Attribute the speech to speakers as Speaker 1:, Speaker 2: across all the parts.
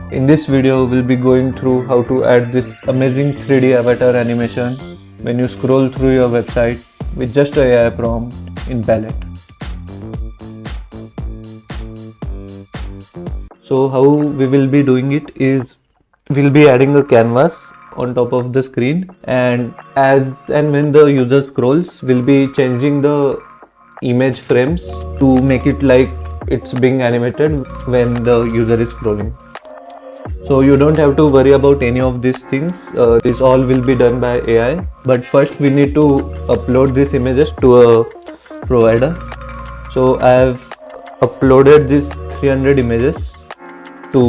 Speaker 1: In this video, we'll be going through how to add this amazing 3D avatar animation when you scroll through your website with just a AI prompt in Palet. So how we will be doing it is we'll be adding a canvas on top of the screen, and as and when the user scrolls, we'll be changing the image frames to make it like it's being animated when the user is scrolling. So you don't have to worry about any of these things. This all will be done by AI. But first we need to upload these images to a provider. So I have uploaded these 300 images to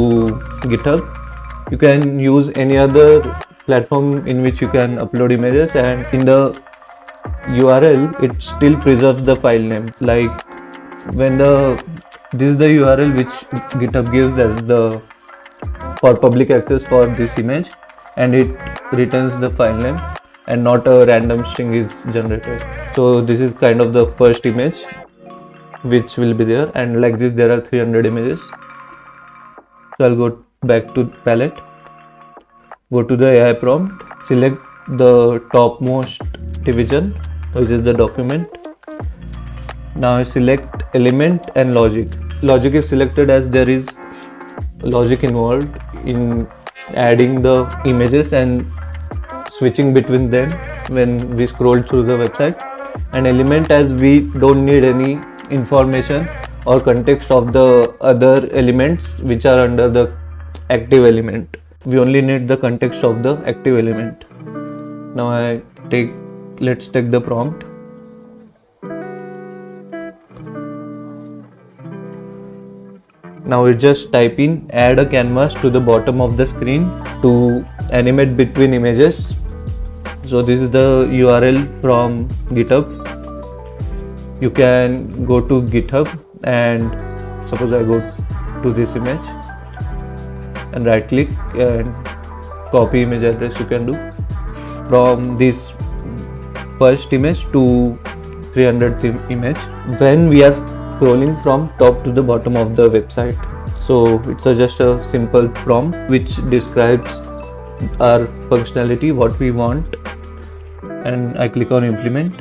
Speaker 1: GitHub. You can use any other platform in which you can upload images, and in the URL it still preserves the file name. Like when this is the URL which GitHub gives as the for public access for this image, and it returns the file name and not a random string is generated. So this is kind of the first image which will be there, and like this there are 300 images. So I'll go back to palette, go to the AI prompt, select the topmost division, which is the document. Now I select element and logic. Logic is selected as there is logic involved in adding the images and switching between them when we scroll through the website, and element as we don't need any information or context of the other elements which are under the active element. We only need the context of the active element. Now let's take the prompt. Now we just type in add a canvas to the bottom of the screen to animate between images. So this is the URL from GitHub. You can go to GitHub, and suppose I go to this image and right click and copy image address. You can do from this first image to 300th image when we are scrolling from top to the bottom of the website. So it's just a simple prompt which describes our functionality, what we want, and I click on implement.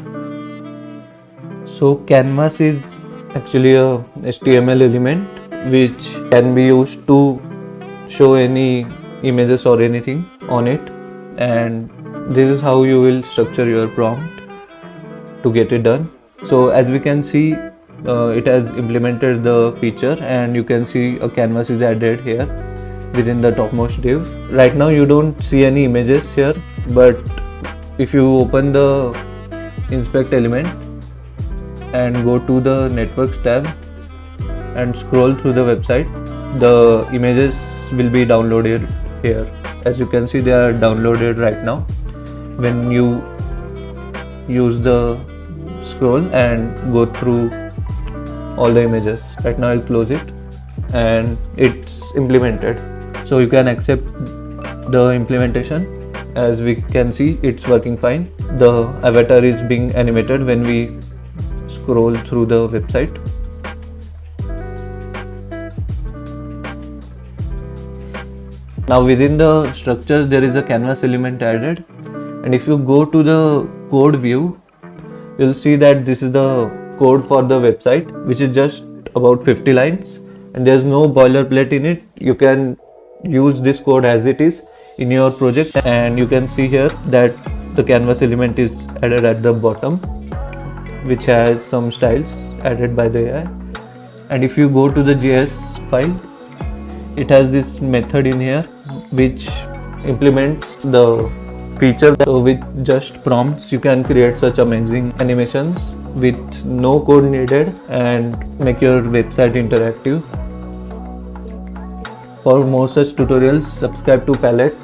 Speaker 1: So canvas is actually a HTML element which can be used to show any images or anything on it, and this is how you will structure your prompt to get it done. So as we can see, it has implemented the feature, and you can see a canvas is added here within the topmost div. Right now you don't see any images here, but if you open the inspect element and go to the networks tab and scroll through the website, the images will be downloaded here. As you can see, they are downloaded right now when you use the scroll and go through all the images. Right now I'll close it, and it's implemented. So you can accept the implementation. As we can see, it's working fine. The avatar is being animated when we scroll through the website. Now within the structure there is a canvas element added, and if you go to the code view, you'll see that this is the code for the website, which is just about 50 lines, and there's no boilerplate in it. You can use this code as it is in your project, and you can see here that the canvas element is added at the bottom, which has some styles added by the AI. And if you go to the JS file, it has this method in here which implements the feature. So with just prompts you can create such amazing animations with no code needed and make your website interactive. For more such tutorials, subscribe to Palet.